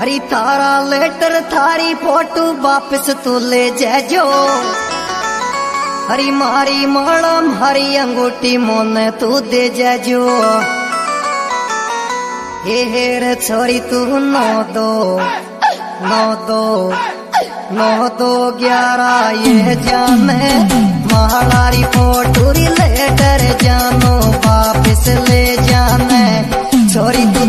हरी थारा लेटर थारी फोटो वापस तू ले जाजो। हरी मारी मालम हरी अंगूठी मोने तू दे जाजो। हेर छोरी तू 9-2-11 ये जाने महालारी फोटो लेटर जानो वापस ले जाने छोरी तू